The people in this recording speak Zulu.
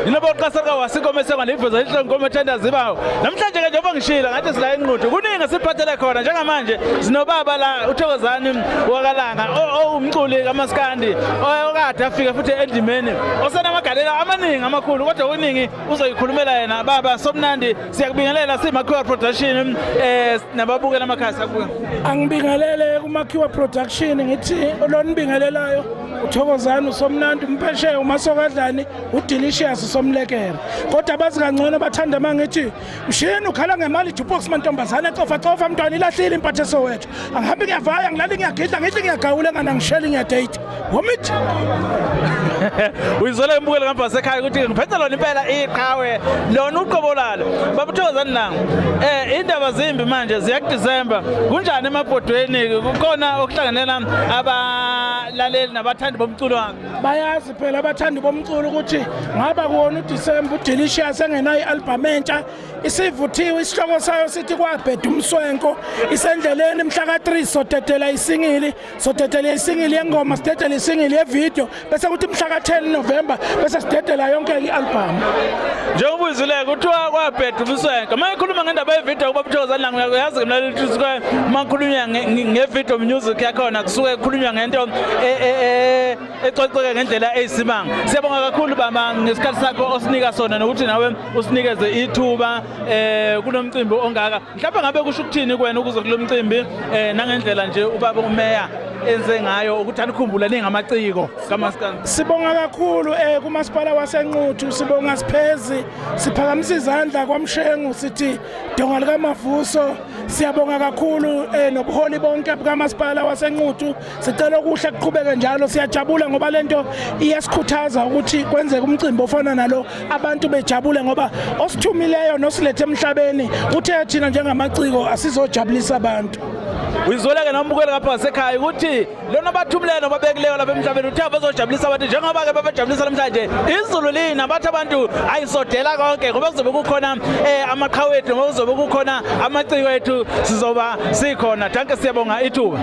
inoba uqasaka wasikome senganiveza inhlongomo thanda zibawo namhlanje ke njengoba ngishila ngathi sila Nquthu kuningi siphathele khona njengamanje sinobaba la uThokozani wakalanga umculi kaMaskandi okade afika futhi endimeni osenamagalelo amaningi amakhulu kodwa kuningi uzoyikhulumela yena baba somnandi siyakubingelela simakhiwa production nababukela amakhasi akuwe angibingelele kumakhiwa production ngithi lonibingelelayo uThokozani somnandi umpheshe uMasokadlani uDelicious somlekere kodwa bazi kangcono bathanda mangithi mshini ukhala ngemali jukebox mantombazana cofa mntwana ilahlile impathe sowethu angihambi ngiyavaya ngilali ngiyagidla ngithi ngiyagawula ngana ngisheli ngiyadate womithi uyizole imbukelo ngapha sekhaya ukuthi ngiphethe lona impela iqhawe lona uqobolalo baba uThokozani nanga indaba zimbi manje ziya kuDisemba kunjani emabhodweni kukhona okuhlanganela abalaleli nabathandi bomculo wakhe bayazi phela abathandi bomculo ukuthi ngaba kuona uDisemba uDelicious engenayo ialbum entsha isivuthiwe isihloko sayo sithi kwabheda umswenko isendleleni mhla ka3 sotetela isingili yengoma sitetela isingili yevideo bese kuthi mhla ka10 November bese sitetela yonke ialbum njengoba uyizileke kuthiwa kwabheda umswenko mayikhuluma ngendaba yevideo kuba uThokozani nanga uyazi mlaleli ukuthi makhulunywa ngevideo music yakhona kusuke kukhulunywa ngento ecoceke ngendlela eyisimanga siyabonga kakhulu baba ngesikhathi sakho osinika sona nokuthi nawe usinikeze ithuba kunomcimbi ongaka mhlawumbe ngabe kusho ukuthini kuwena ukuze kulomcimbi nangendlela nje ubaba umeya enze ngayo ukuthi anikhumbula ningamaciko kaMaskandi sibonga kakhulu kumasipala waseNquthu sibonga siphezi siphakamisa izandla kwamshengu sithi donga lika Mavuso siyabonga kakhulu nobuholi bonke bukamasipala waseNquthu sicela ukuhle kuqhubeke njalo siyajabula ngoba lento iyasikhuthaza ukuthi kwenzeke umcimbi ofana nalo abantu bejabule ngoba osithumileyo nosilethe emhlabeni uthe thina njengamaciko asizojabulisa abantu uyizoleke nombukele ngapha sekhaya ukuthi lona bathumlelo babekileyo lapha emhlabeni uthe bazojabulisa abantu njengoba ke babejabulisa namhlanje izulu lina bathi abantu ayisodela konke ngoba kuzobe kukhona amaqhawe ethu ngoba kuzobe kukhona amaciko ethu sizoba sikhona danke siyabonga ithuba